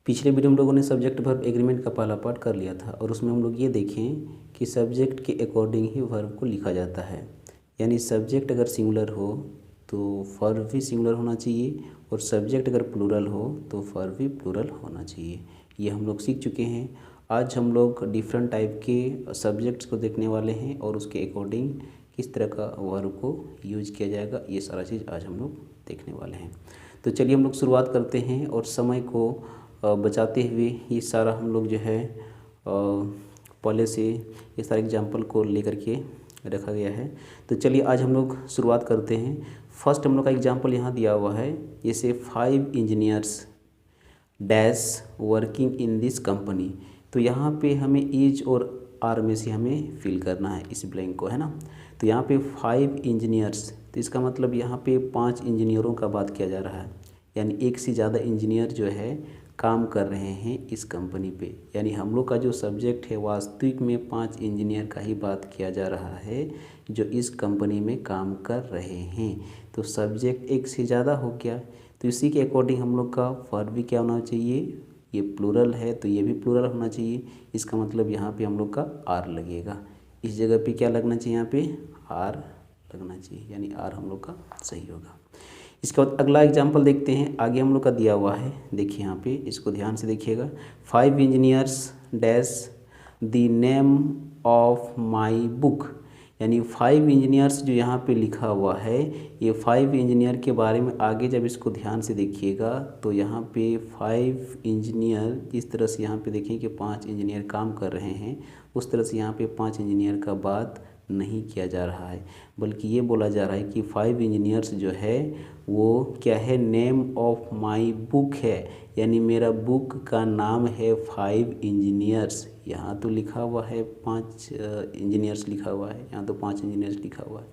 पिछले वीडियो में हम लोगों ने सब्जेक्ट वर्ब एग्रीमेंट का पहला पार्ट कर लिया था और उसमें हम लोग ये देखें कि सब्जेक्ट के अकॉर्डिंग ही वर्ब को लिखा जाता है। यानी सब्जेक्ट अगर सिंगुलर हो तो वर्ब भी सिंगुलर होना चाहिए और सब्जेक्ट अगर प्लूरल हो तो वर्ब भी प्लूरल होना चाहिए। ये हम लोग सीख चुके हैं। आज हम लोग डिफरेंट टाइप के सब्जेक्ट्स को देखने वाले हैं और उसके अकॉर्डिंग किस तरह का वर्ब को यूज किया जाएगा, ये सारा चीज़ आज हम लोग देखने वाले हैं। तो चलिए हम लोग शुरुआत करते हैं और समय को बचाते हुए ये सारा हम लोग जो है पहले से ये सारे एग्जाम्पल को लेकर के रखा गया है। तो चलिए आज हम लोग शुरुआत करते हैं। फर्स्ट हम लोग का एग्जाम्पल यहाँ दिया हुआ है, जैसे 5 engineers dash working in this company. तो यहाँ पे हमें इज और आर में से हमें फिल करना है इस ब्लैंक को, है ना। तो यहाँ पे 5 इंजीनियर्स, तो इसका मतलब यहाँ पे 5 इंजीनियरों का बात किया जा रहा है। यानी एक से ज़्यादा इंजीनियर जो है काम कर रहे हैं इस कंपनी पे। यानी हम लोग का जो सब्जेक्ट है वास्तविक में 5 इंजीनियर का ही बात किया जा रहा है जो इस कंपनी में काम कर रहे हैं। तो सब्जेक्ट एक से ज़्यादा हो गया, तो इसी के अकॉर्डिंग हम लोग का वर्ब भी क्या होना चाहिए, ये प्लूरल है तो ये भी प्लूरल होना चाहिए। इसका मतलब यहाँ पे हम लोग का आर लगेगा। इस जगह पे क्या लगना चाहिए, यहाँ पे आर लगना चाहिए, यानी आर हम लोग का सही होगा। इसके बाद अगला एग्जाम्पल देखते हैं। आगे हम लोग का दिया हुआ है, देखिए यहाँ पे, इसको ध्यान से देखिएगा। 5 engineers dash the name of my book. यानी 5 इंजीनियर्स जो यहाँ पे लिखा हुआ है, ये 5 इंजीनियर के बारे में आगे जब इसको ध्यान से देखिएगा तो यहाँ पे 5 इंजीनियर, जिस तरह से यहाँ पे देखिए कि 5 इंजीनियर काम कर रहे हैं, उस तरह से यहाँ पे 5 इंजीनियर का बात नहीं किया जा रहा है, बल्कि ये बोला जा रहा है कि 5 इंजीनियर्स जो है वो क्या है, नेम ऑफ माई बुक है। यानी मेरा बुक का नाम है 5 इंजीनियर्स। यहाँ तो लिखा हुआ है 5 इंजीनियर्स लिखा हुआ है, यहाँ तो 5 इंजीनियर्स लिखा हुआ है।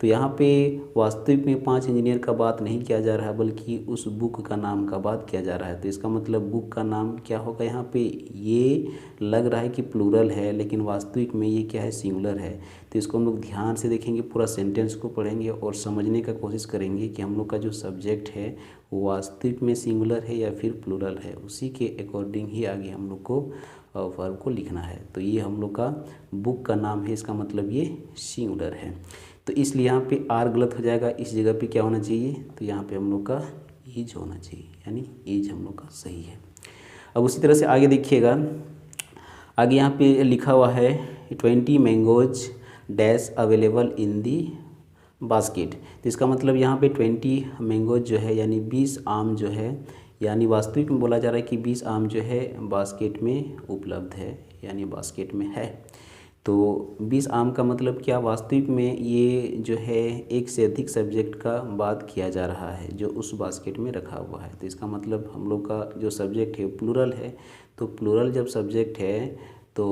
तो यहाँ पे वास्तविक में 5 इंजीनियर का बात नहीं किया जा रहा है, बल्कि उस बुक का नाम का बात किया जा रहा है। तो इसका मतलब बुक का नाम क्या होगा, यहाँ पे ये लग रहा है कि प्लूरल है लेकिन वास्तविक में ये क्या है, सिंगुलर है। तो इसको हम लोग ध्यान से देखेंगे, पूरा सेंटेंस को पढ़ेंगे और समझने का कोशिश करेंगे कि हम लोग का जो सब्जेक्ट है वो वास्तविक में सिंगुलर है या फिर प्लूरल है। उसी के अकॉर्डिंग ही आगे हम लोग को वर्ब को लिखना है। तो ये हम लोग का बुक का नाम है, इसका मतलब ये सिंगुलर है। तो इसलिए यहाँ पे आर गलत हो जाएगा, इस जगह पे क्या होना चाहिए, तो यहाँ पे हम लोग का ईज होना चाहिए, यानी ईज हम लोग का सही है। अब उसी तरह से आगे देखिएगा, आगे यहाँ पे लिखा हुआ है 20 mangoes dash available in the basket. तो इसका मतलब यहाँ पे 20 मैंगोज जो है यानी 20 आम जो है, यानी वास्तविक में बोला जा रहा है कि 20 आम जो है बास्केट में उपलब्ध है, यानी बास्केट में है। तो 20 आम का मतलब क्या, वास्तविक में ये जो है एक से अधिक सब्जेक्ट का बात किया जा रहा है जो उस बास्केट में रखा हुआ है। तो इसका मतलब हम लोग का जो सब्जेक्ट है प्लूरल है। तो प्लूरल जब सब्जेक्ट है तो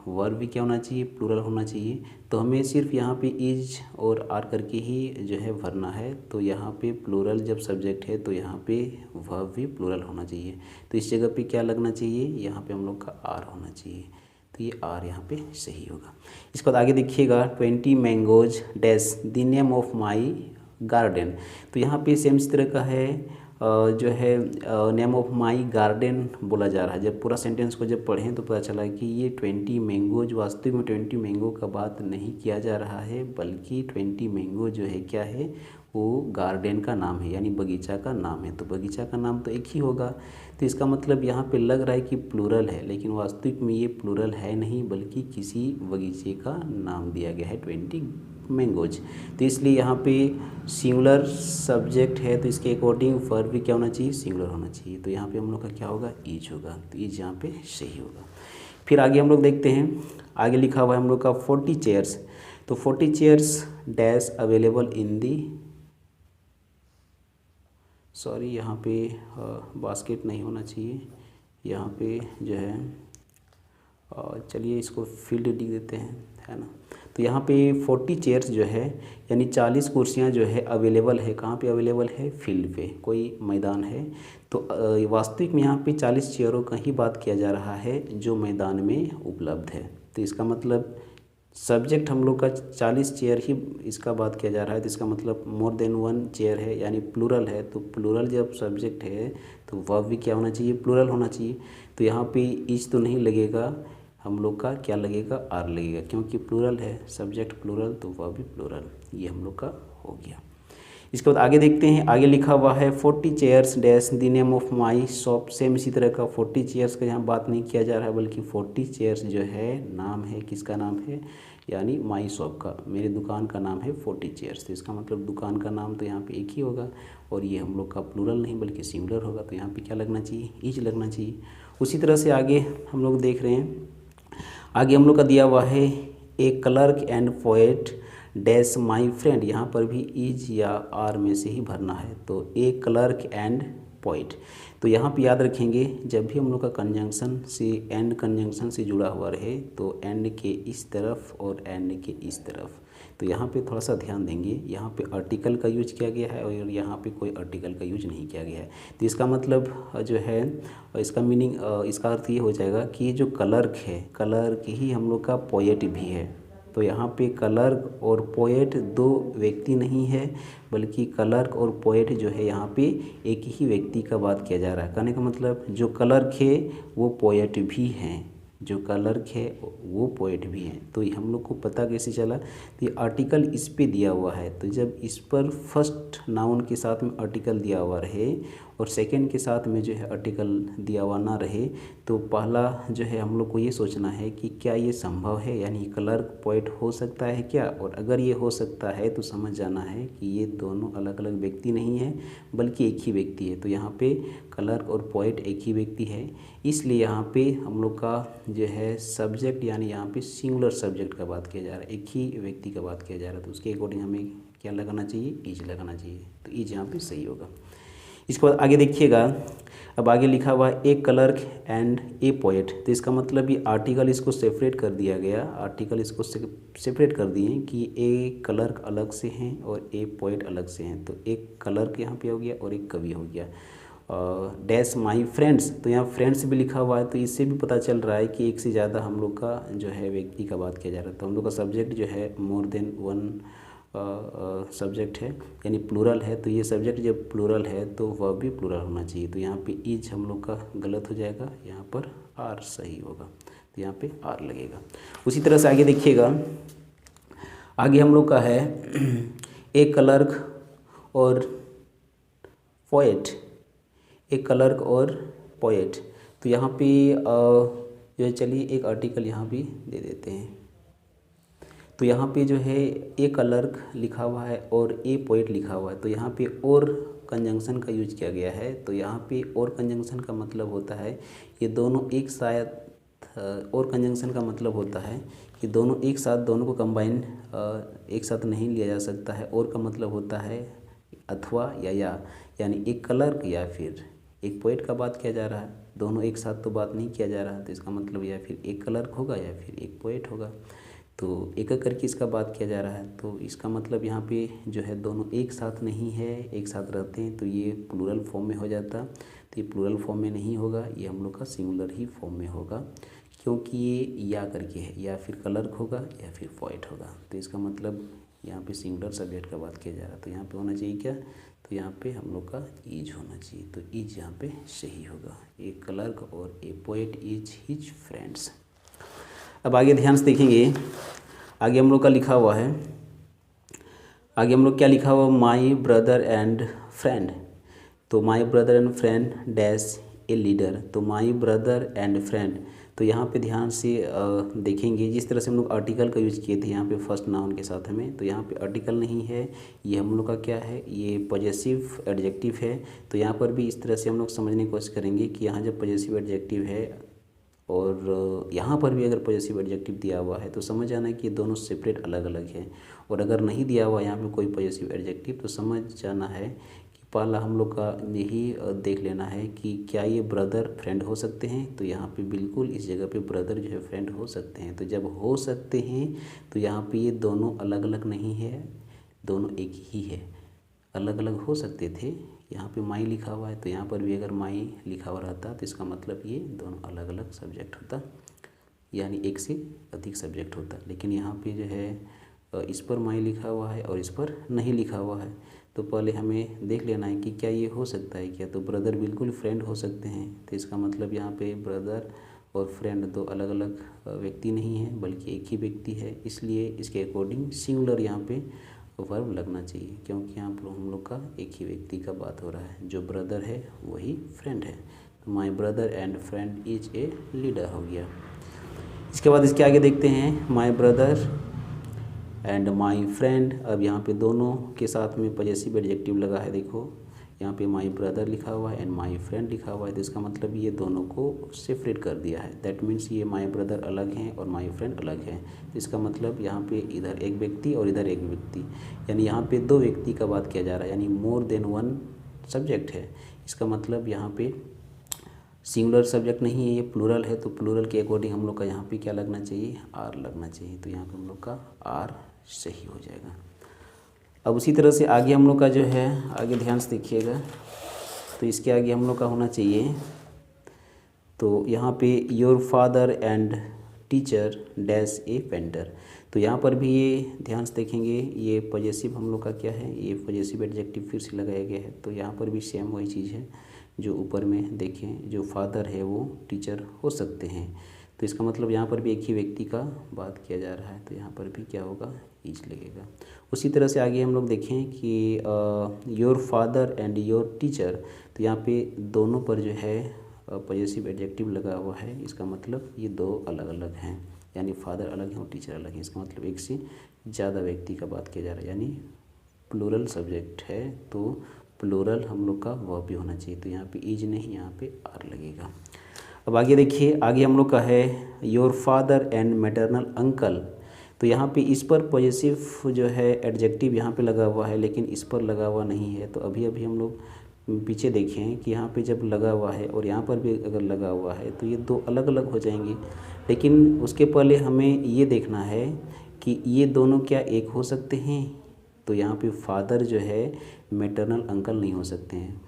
वर्ब भी क्या होना चाहिए, प्लूरल होना चाहिए। तो हमें सिर्फ यहाँ पे इज और आर करके ही जो है भरना है। तो यहाँ पे प्लूरल जब सब्जेक्ट है तो यहाँ पे वर्ब भी प्लूरल होना चाहिए। तो इस जगह पे क्या लगना चाहिए, यहाँ पे हम लोग का आर होना चाहिए। तो ये आर यहाँ पे सही होगा। इसके बाद आगे देखिएगा 20 mangoes dash the name of my garden. तो यहाँ पे सेम इस तरह का है, जो है नेम ऑफ माई गार्डन बोला जा रहा है। जब पूरा सेंटेंस को जब पढ़ें तो पता चला कि ये 20 मैंगोज, वास्तविक में 20 मैंगो का बात नहीं किया जा रहा है, बल्कि 20 मैंगो जो है क्या है, वो गार्डन का नाम है, यानी बगीचा का नाम है। तो बगीचा का नाम तो एक ही होगा। तो इसका मतलब यहाँ पे लग रहा है कि प्लूरल है, लेकिन वास्तविक में ये प्लूरल है नहीं, बल्कि किसी बगीचे का नाम दिया गया है 20 मैंगोज। तो इसलिए यहाँ पे सिंगुलर सब्जेक्ट है तो इसके अकॉर्डिंग वर्ब भी क्या होना चाहिए, सिंगुलर होना चाहिए। तो यहाँ पे हम लोग का क्या होगा, ईज होगा। तो ईज यहाँ पे सही होगा। फिर आगे हम लोग देखते हैं, आगे लिखा हुआ है हम लोग का 40 चेयर्स। तो 40 chairs dash available in the, sorry यहाँ पे बास्केट नहीं होना चाहिए, यहाँ पे जो है चलिए इसको फील्ड लिख देते हैं, है ना। तो यहाँ पे 40 चेयर्स जो है यानी 40 कुर्सियाँ जो है अवेलेबल है, कहाँ पे अवेलेबल है, फील्ड पे, कोई मैदान है। तो वास्तविक में यहाँ पे 40 चेयरों का ही बात किया जा रहा है जो मैदान में उपलब्ध है। तो इसका मतलब सब्जेक्ट हम लोग का 40 चेयर ही इसका बात किया जा रहा है। तो इसका मतलब मोर देन 1 चेयर है, यानी प्लूरल है। तो प्लूरल जब सब्जेक्ट है तो वर्ब भी क्या होना चाहिए, प्लूरल होना चाहिए। तो यहाँ पे इज तो नहीं लगेगा, हम लोग का क्या लगेगा, आर लगेगा, क्योंकि प्लूरल है, सब्जेक्ट प्लूरल तो वर्ब भी प्लूरल, ये हम लोग का हो गया। इसके बाद आगे देखते हैं, आगे लिखा हुआ है 40 chairs dash the name of my shop. Same इसी तरह का 40 चेयर्स का यहाँ बात नहीं किया जा रहा है, बल्कि 40 चेयर्स जो है नाम है, किसका नाम है, यानी माई शॉप का, मेरे दुकान का नाम है 40 चेयर्स। तो इसका मतलब दुकान का नाम तो यहाँ पे एक ही होगा, और ये हम लोग का प्लूरल नहीं बल्कि सिंगुलर होगा, तो यहाँ पे क्या लगना चाहिए, इज लगना चाहिए। उसी तरह से आगे हम लोग देख रहे हैं, आगे हम लोग का दिया हुआ है a clerk and poet dash my friend. यहाँ पर भी इज या आर में से ही भरना है, तो ए क्लर्क एंड पोएट। तो यहाँ पे याद रखेंगे, जब भी हम लोग का कंजंक्शन से, एंड कंजंक्शन से जुड़ा हुआ रहे, तो एंड के इस तरफ और एंड के इस तरफ, तो यहाँ पे थोड़ा सा ध्यान देंगे, यहाँ पे आर्टिकल का यूज किया गया है और यहाँ पे कोई आर्टिकल का यूज नहीं किया गया है। तो इसका मतलब जो है, इसका मीनिंग, इसका अर्थ ये हो जाएगा कि ये जो क्लर्क है, क्लर्क ही हम लोग का पोएट भी है। तो यहाँ पे क्लर्क और पोएट दो व्यक्ति नहीं है, बल्कि क्लर्क और पोएट जो है यहाँ पे एक ही व्यक्ति का बात किया जा रहा है। कहने का मतलब जो क्लर्क है वो पोएट भी हैं, जो क्लर्क है वो पोएट भी हैं। तो ये हम लोग को पता कैसे चला, तो ये आर्टिकल इस पे दिया हुआ है, तो जब इस पर फर्स्ट नाउन के साथ में आर्टिकल दिया हुआ रहे और सेकंड के साथ में जो है आर्टिकल दिया हुआ ना रहे, तो पहला जो है हम लोग को ये सोचना है कि क्या ये संभव है, यानी क्लर्क पोएट हो सकता है क्या, और अगर ये हो सकता है तो समझ जाना है कि ये दोनों अलग अलग व्यक्ति नहीं है बल्कि एक ही व्यक्ति है। तो यहाँ पे क्लर्क और पोएट एक ही व्यक्ति है, इसलिए यहाँ पे हम लोग का जो है सब्जेक्ट, यानी यहाँ पे सिंगुलर सब्जेक्ट का बात किया जा रहा है, एक ही व्यक्ति का बात किया जा रहा है, तो उसके अकॉर्डिंग हमें क्या लगाना चाहिए, इज लगाना चाहिए। तो इज यहाँ पे सही होगा। इसके बाद आगे देखिएगा, अब आगे लिखा हुआ है a clerk and A poet. तो इसका मतलब ये आर्टिकल इसको सेपरेट कर दिया गया, आर्टिकल इसको सेपरेट कर दिए कि ए क्लर्क अलग से हैं और ए पोएट अलग से हैं। तो एक क्लर्क यहाँ पे हो गया और एक कवि हो गया। डैश माई फ्रेंड्स, तो यहाँ फ्रेंड्स भी लिखा हुआ है, तो इससे भी पता चल रहा है कि एक से ज़्यादा हम लोग का जो है व्यक्ति का बात किया जा रहा है। तो हम लोग का सब्जेक्ट जो है मोर देन वन सब्जेक्ट है, यानी प्लूरल है। तो ये सब्जेक्ट जब प्लूरल है तो वह भी प्लूरल होना चाहिए। तो यहाँ पे इज हम लोग का गलत हो जाएगा, यहाँ पर आर सही होगा, तो यहाँ पे आर लगेगा। उसी तरह से आगे देखिएगा, आगे हम लोग का है ए क्लर्क और पोएट, एक क्लर्क और पोएट। तो यहाँ पे जो है, चलिए एक आर्टिकल यहाँ भी दे देते हैं। तो यहाँ पे जो है ए क्लर्क लिखा हुआ है और ए पोएट लिखा हुआ है, तो यहाँ पे और कंजंक्शन का यूज किया गया है। तो यहाँ पे और कंजंक्शन का मतलब होता है ये दोनों एक साथ, और कंजंक्शन का मतलब होता है कि दोनों एक साथ, दोनों को कंबाइन एक साथ नहीं लिया जा सकता है। और का मतलब होता है अथवा या, यानी एक क्लर्क या फिर एक पोएट का बात किया जा रहा है, दोनों एक साथ तो बात नहीं किया जा रहा है। तो इसका मतलब या फिर एक क्लर्क होगा या फिर एक पोएट होगा, तो एक एक करके इसका बात किया जा रहा है। तो इसका मतलब यहाँ पे जो है दोनों एक साथ नहीं है, एक साथ रहते हैं, तो ये प्लूरल फॉर्म में हो जाता। तो ये प्लूरल फॉर्म में नहीं होगा, ये हम लोग का सिंगुलर ही फॉर्म में होगा, क्योंकि ये या करके है, या फिर क्लर्क होगा या फिर पोएट होगा। तो इसका मतलब यहाँ पे सिंगुलर सब्जेक्ट का बात किया जा रहा है। तो यहाँ पे होना चाहिए क्या, तो यहाँ पे हम लोग का इज होना चाहिए। तो इज यहाँ पे सही होगा, ए क्लर्क और ए पोएट इज हिज फ्रेंड्स। अब आगे ध्यान से देखेंगे, आगे हम लोग का लिखा हुआ है, आगे हम लोग क्या लिखा हुआ, माई ब्रदर एंड फ्रेंड। तो my brother and friend dash a leader. तो माई ब्रदर एंड फ्रेंड, तो यहाँ पे ध्यान से देखेंगे, जिस तरह से हम लोग आर्टिकल का यूज़ किए थे यहाँ पे फर्स्ट नाउन के साथ में, तो यहाँ पे आर्टिकल नहीं है, ये हम लोग का क्या है, ये पॉजेसिव एडजेक्टिव है। तो यहाँ पर भी इस तरह से हम लोग समझने की कोशिश करेंगे कि यहाँ जब पॉजेसिव एडजेक्टिव है और यहाँ पर भी अगर पॉजेसिव एडजेक्टिव दिया हुआ है तो समझ आना है कि ये दोनों सेपरेट अलग अलग है। और अगर नहीं दिया हुआ यहाँ पे कोई पॉजेसिव एडजेक्टिव तो समझ जाना है कि पहला हम लोग का यही देख लेना है कि क्या ये ब्रदर फ्रेंड हो सकते हैं। तो यहाँ पे बिल्कुल इस जगह पे ब्रदर जो है फ्रेंड हो सकते हैं। तो जब हो सकते हैं तो यहाँ पे ये दोनों अलग अलग नहीं है, दोनों एक ही है। अलग अलग हो सकते थे, यहाँ पे माई लिखा हुआ है तो यहाँ पर भी अगर माई लिखा हुआ रहता तो इसका मतलब ये दोनों अलग अलग सब्जेक्ट होता, यानी एक से अधिक सब्जेक्ट होता। लेकिन यहाँ पे जो है इस पर माई लिखा हुआ है और इस पर नहीं लिखा हुआ है, तो पहले हमें देख लेना है कि क्या ये हो सकता है क्या। तो ब्रदर बिल्कुल फ्रेंड हो सकते हैं, तो इसका मतलब यहाँ पे ब्रदर और फ्रेंड दो अलग अलग व्यक्ति नहीं है बल्कि एक ही व्यक्ति है, इसलिए इसके अकॉर्डिंग सिंगुलर यहाँ पे वर्ब लगना चाहिए, क्योंकि यहाँ पर हम लोग का एक ही व्यक्ति का बात हो रहा है, जो ब्रदर है वही फ्रेंड है। तो my brother and friend is a leader हो गया। इसके बाद इसके आगे देखते हैं माई ब्रदर एंड माई फ्रेंड। अब यहाँ पे दोनों के साथ में पॉजेसिव एडजेक्टिव लगा है, देखो यहाँ पे माई ब्रदर लिखा हुआ है एंड माई फ्रेंड लिखा हुआ है, तो इसका मतलब ये दोनों को सेपरेट कर दिया है। दैट मीन्स ये माई ब्रदर अलग हैं और माई फ्रेंड अलग हैं, तो इसका मतलब यहाँ पे इधर एक व्यक्ति और इधर एक व्यक्ति, यानी यहाँ पे दो व्यक्ति का बात किया जा रहा है, यानी मोर देन वन सब्जेक्ट है। इसका मतलब यहाँ पे सिंगुलर सब्जेक्ट नहीं है, ये प्लूरल है, तो प्लूरल के अकॉर्डिंग हम लोग का यहाँ पे क्या लगना चाहिए, आर लगना चाहिए। तो यहाँ पे हम लोग का आर सही हो जाएगा। अब उसी तरह से आगे हम लोग का जो है, आगे ध्यान से देखिएगा, तो इसके आगे हम लोग का होना चाहिए, तो यहाँ पे your father and teacher dash A painter. तो यहाँ पर भी ये ध्यान से देखेंगे, ये पॉजेसिव हम लोग का क्या है, ये पॉजेसिव एडजेक्टिव फिर से लगाया गया है। तो यहाँ पर भी सेम वही चीज़ है जो ऊपर में देखें, जो फादर है वो टीचर हो सकते हैं, तो इसका मतलब यहाँ पर भी एक ही व्यक्ति का बात किया जा रहा है, तो यहाँ पर भी क्या होगा, इज लगेगा। उसी तरह से आगे हम लोग देखें कि your father and your teacher, तो यहाँ पे दोनों पर जो है पॉजेसिव एडजेक्टिव लगा हुआ है, इसका मतलब ये दो अलग अलग हैं, यानी फादर अलग हैं और टीचर अलग हैं, इसका मतलब एक से ज़्यादा व्यक्ति का बात किया जा रहा है, यानी प्लूरल सब्जेक्ट है, तो प्लूरल हम लोग का वर्ब भी होना चाहिए। तो यहाँ पे इज नहीं, यहाँ पे आर लगेगा। अब आगे देखिए, आगे हम लोग का है your father and maternal uncle. तो यहाँ पे इस पर पॉजेसिव जो है एडजेक्टिव यहाँ पे लगा हुआ है, लेकिन इस पर लगा हुआ नहीं है। तो अभी अभी हम लोग पीछे देखें कि यहाँ पे जब लगा हुआ है और यहाँ पर भी अगर लगा हुआ है तो ये दो अलग अलग हो जाएंगे, लेकिन उसके पहले हमें ये देखना है कि ये दोनों क्या एक हो सकते हैं। तो यहाँ पे फादर जो है मैटरनल अंकल नहीं हो सकते हैं,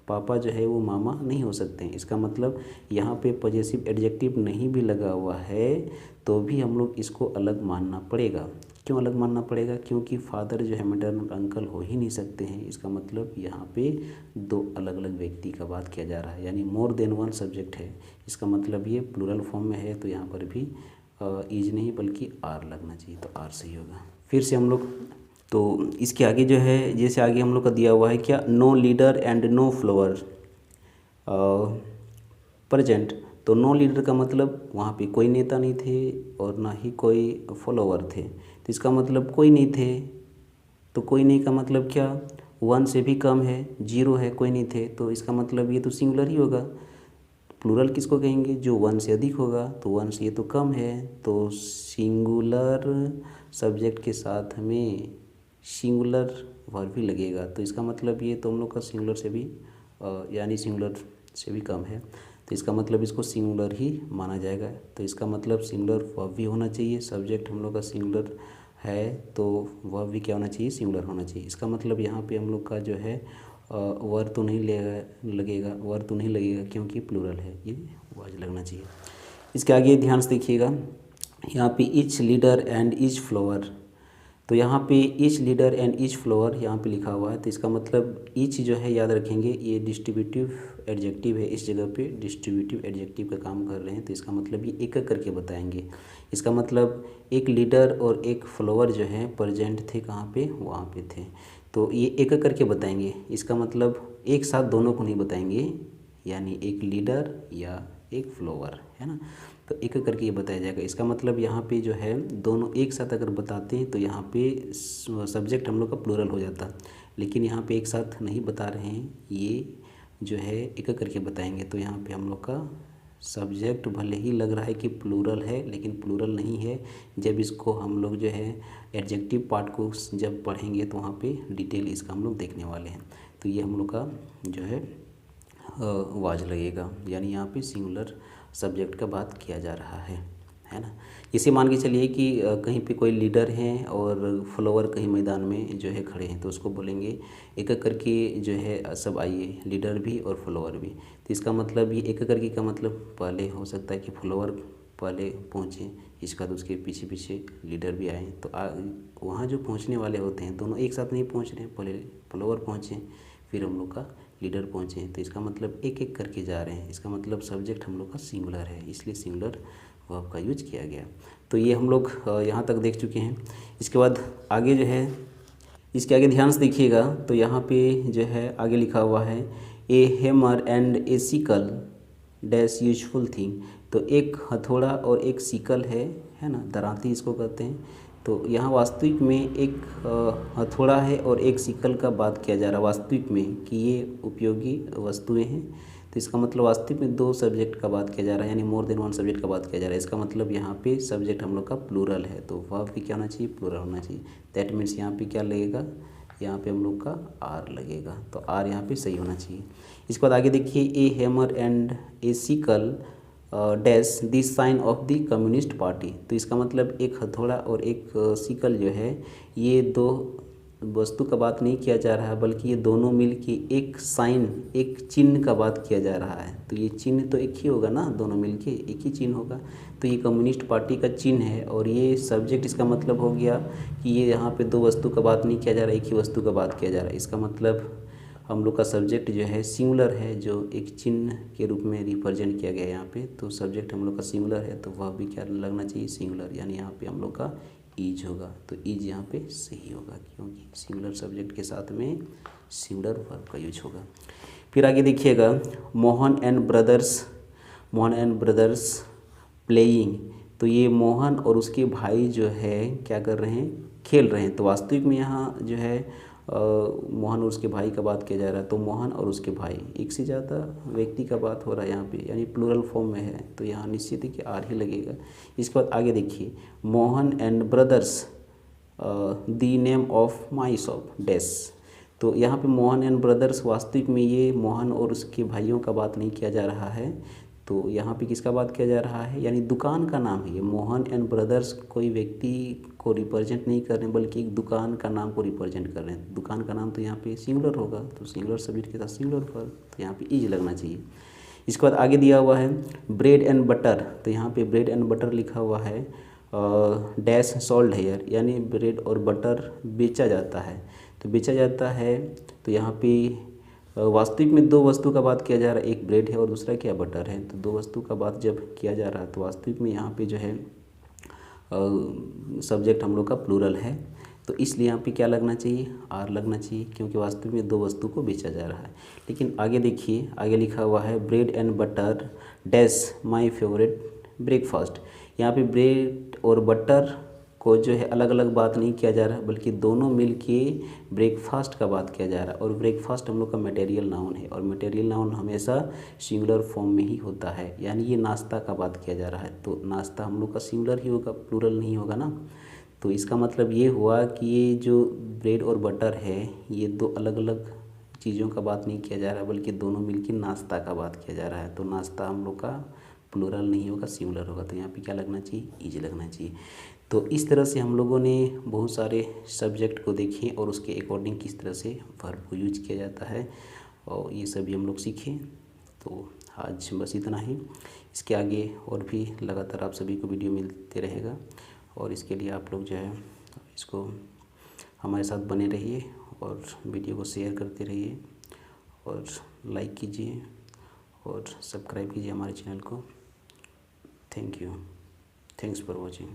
पापा जो है वो मामा नहीं हो सकते हैं। इसका मतलब यहाँ पे पॉजेसिव एडजेक्टिव नहीं भी लगा हुआ है तो भी हम लोग इसको अलग मानना पड़ेगा। क्यों अलग मानना पड़ेगा, क्योंकि फादर जो है मैटरनल अंकल हो ही नहीं सकते हैं। इसका मतलब यहाँ पे दो अलग अलग व्यक्ति का बात किया जा रहा है, यानी मोर देन वन सब्जेक्ट है। इसका मतलब ये प्लूरल फॉर्म में है, तो यहाँ पर भी इज नहीं बल्कि आर लगना चाहिए, तो आर सही होगा। फिर से हम लोग, तो इसके आगे जो है, जैसे आगे हम लोग का दिया हुआ है क्या, no leader and no follower present. तो नो लीडर का मतलब वहाँ पे कोई नेता नहीं थे और ना ही कोई फॉलोवर थे, तो इसका मतलब कोई नहीं थे। तो कोई नहीं का मतलब क्या, वन से भी कम है, जीरो है, कोई नहीं थे, तो इसका मतलब ये तो सिंगुलर ही होगा। प्लूरल किसको कहेंगे, जो वन से अधिक होगा, तो वन से ये तो कम है, तो सिंगुलर सब्जेक्ट के साथ में सिंगुलर वर्ब भी लगेगा। तो इसका मतलब ये तो हम लोग का सिंगुलर से भी यानी सिंगुलर से भी कम है, तो इसका मतलब इसको सिंगुलर ही माना जाएगा। तो इसका मतलब सिंगुलर वर्ब भी होना चाहिए, सब्जेक्ट हम लोग का सिंगुलर है तो वर्ब भी क्या होना चाहिए, सिंगुलर होना चाहिए। इसका मतलब यहाँ पे हम लोग का जो है वर्ब तो नहीं लगेगा क्योंकि प्लूरल है, ये वाज लगना चाहिए। इसके आगे ध्यान से देखिएगा, यहाँ पे each leader and each flower. तो यहाँ पे each leader and each flower यहाँ पे लिखा हुआ है, तो इसका मतलब ईच जो है याद रखेंगे ये डिस्ट्रीब्यूटिव एडजेक्टिव है, इस जगह पे डिस्ट्रीब्यूटिव एडजेक्टिव का काम कर रहे हैं, तो इसका मतलब ये एक एक करके बताएंगे। इसका मतलब एक लीडर और एक फ्लावर जो है प्रेजेंट थे कहाँ पे, वहाँ पे थे, तो ये एक एक करके बताएंगे। इसका मतलब एक साथ दोनों को नहीं बताएंगे, यानी एक लीडर या एक फ्लावर है ना, तो एक एक करके ये बताया जाएगा। इसका मतलब यहाँ पे जो है दोनों एक साथ अगर बताते हैं तो यहाँ पे सब्जेक्ट हम लोग का प्लूरल हो जाता, लेकिन यहाँ पे एक साथ नहीं बता रहे हैं, ये जो है एक एक करके बताएंगे। तो यहाँ पे हम लोग का सब्जेक्ट भले ही लग रहा है कि प्लूरल है, लेकिन प्लूरल नहीं है। जब इसको हम लोग जो है एडजेक्टिव पार्ट को जब पढ़ेंगे तो वहाँ पे डिटेल इसका हम लोग देखने वाले हैं। तो ये हम लोग का जो है वाज लगेगा, यानी यहाँ पे सिंगुलर सब्जेक्ट का बात किया जा रहा है ना। इसे मान के चलिए कि कहीं पे कोई लीडर हैं और फॉलोवर कहीं मैदान में जो है खड़े हैं, तो उसको बोलेंगे एक एक करके जो है सब आइए, लीडर भी और फॉलोवर भी। तो इसका मतलब ये एक एक करके का मतलब पहले हो सकता है कि फॉलोवर पहले पहुँचे, इसका तो उसके पीछे पीछे लीडर भी आए। तो वहाँ जो पहुँचने वाले होते हैं दोनों एक साथ नहीं पहुँच रहे हैं, पहले फॉलोअर पहुँचे फिर हम लोग का लीडर पहुँचे। तो इसका मतलब एक एक करके जा रहे हैं, इसका मतलब सब्जेक्ट हम लोग का सिंगुलर है, इसलिए सिंगुलर वर्ब का यूज किया गया। तो ये हम लोग यहाँ तक देख चुके हैं। इसके बाद आगे जो है, इसके आगे ध्यान से देखिएगा तो यहाँ पे जो है आगे लिखा हुआ है ए hammer and a sickle dash useful thing. तो एक हथौड़ा और एक सिकल है ना, दरांती इसको कहते हैं। तो यहाँ वास्तविक में एक हथौड़ा है और एक सिकल का बात किया जा रहा है वास्तविक में कि ये उपयोगी वस्तुएं हैं। तो इसका मतलब वास्तविक में दो सब्जेक्ट का बात किया जा रहा है, यानी मोर देन वन सब्जेक्ट का बात किया जा रहा है। इसका मतलब यहाँ पे सब्जेक्ट हम लोग का प्लूरल है, तो वर्ब भी क्या होना चाहिए, प्लूरल होना चाहिए। दैट मीन्स यहाँ पे क्या लगेगा, यहाँ पे हम लोग का आर लगेगा, तो आर यहाँ पे सही होना चाहिए। इसके बाद आगे देखिए a hammer and a sickle dash this sign of the communist party. तो इसका मतलब एक हथौड़ा और एक सिकल जो है ये दो वस्तु का बात नहीं किया जा रहा है, बल्कि ये दोनों मिल के एक साइन, एक चिन्ह का बात किया जा रहा है। तो ये चिन्ह तो एक ही होगा ना, दोनों मिल के एक ही चिन्ह होगा। तो ये कम्युनिस्ट पार्टी का चिन्ह है और ये सब्जेक्ट, इसका मतलब हो गया कि ये यहाँ पे दो वस्तु का बात नहीं किया जा रहा है, एक ही वस्तु का बात किया जा रहा है। इसका मतलब हम लोग का सब्जेक्ट जो है सिंगुलर है, जो एक चिन्ह के रूप में रिप्रेजेंट किया गया है यहाँ पे। तो सब्जेक्ट हम लोग का सिंगुलर है, तो वह भी क्या लगना चाहिए, सिंगुलर, यानी यहाँ पे हम लोग का ईज होगा। तो ईज यहाँ पे सही होगा, क्योंकि सिंगुलर सब्जेक्ट के साथ में सिंगुलर वर्ब का यूज होगा। फिर आगे देखिएगा मोहन एंड ब्रदर्स प्लेइंग। तो ये मोहन और उसके भाई जो है क्या कर रहे हैं, खेल रहे हैं। तो वास्तविक में यहाँ जो है मोहन और उसके भाई का बात किया जा रहा है। तो मोहन और उसके भाई, एक से ज़्यादा व्यक्ति का बात हो रहा है यहाँ पे, यानी प्लूरल फॉर्म में है, तो यहाँ निश्चित है कि आर ही लगेगा। इसके बाद आगे देखिए Mohan and brothers the name of my shop dash. तो यहाँ पे मोहन एंड ब्रदर्स, वास्तविक में ये मोहन और उसके भाइयों का बात नहीं किया जा रहा है। तो यहाँ पे किसका बात किया जा रहा है, यानी दुकान का नाम है ये। मोहन एंड ब्रदर्स कोई व्यक्ति को रिप्रेजेंट नहीं कर रहे हैं, बल्कि एक दुकान का नाम को रिप्रेजेंट कर रहे हैं। दुकान का नाम तो यहाँ पे सिंगुलर होगा, तो सिंगुलर सब्जेक्ट के साथ सिंगुलर वर्ब, तो यहाँ पे इज लगना चाहिए। इसके बाद आगे दिया हुआ है ब्रेड एंड बटर। तो यहाँ पे ब्रेड एंड बटर लिखा हुआ है डैश सोल्ड हेयर, यानी ब्रेड और बटर बेचा जाता है। तो बेचा जाता है, तो यहाँ पे वास्तविक में दो वस्तु का बात किया जा रहा है, एक ब्रेड है और दूसरा क्या, बटर है। तो दो वस्तु का बात जब किया जा रहा है तो वास्तविक में यहाँ पे जो है सब्जेक्ट हम लोग का प्लूरल है, तो इसलिए यहाँ पे क्या लगना चाहिए, आर लगना चाहिए, क्योंकि वास्तविक में दो वस्तु को बेचा जा रहा है। लेकिन आगे देखिए, आगे लिखा हुआ है bread and butter dash my favourite breakfast. यहाँ पे ब्रेड और बटर को जो है अलग अलग बात नहीं किया जा रहा है, बल्कि दोनों मिल के ब्रेकफास्ट का बात किया जा रहा है। और ब्रेकफास्ट हम लोग का मटेरियल नाउन है, और मटेरियल नाउन हमेशा सिंगुलर फॉर्म में ही होता है, यानी ये नाश्ता का बात किया जा रहा है। तो नाश्ता हम लोग का सिंगुलर ही होगा, प्लूरल नहीं होगा ना। तो इसका मतलब ये हुआ कि ये जो ब्रेड और बटर है ये दो अलग अलग चीज़ों का बात नहीं किया जा रहा है, बल्कि दोनों मिलकर नाश्ता का बात किया जा रहा है। तो नाश्ता हम लोग का प्लूरल नहीं होगा, सिंगुलर होगा, तो यहाँ पे क्या लगना चाहिए, इज लगना चाहिए। तो इस तरह से हम लोगों ने बहुत सारे सब्जेक्ट को देखे और उसके अकॉर्डिंग किस तरह से वर्ब को यूज किया जाता है, और ये सभी हम लोग सीखे। तो आज बस इतना ही। इसके आगे और भी लगातार आप सभी को वीडियो मिलते रहेगा, और इसके लिए आप लोग जो है इसको हमारे साथ बने रहिए और वीडियो को शेयर करते रहिए और लाइक कीजिए और सब्सक्राइब कीजिए हमारे चैनल को। Thank you, thanks for watching.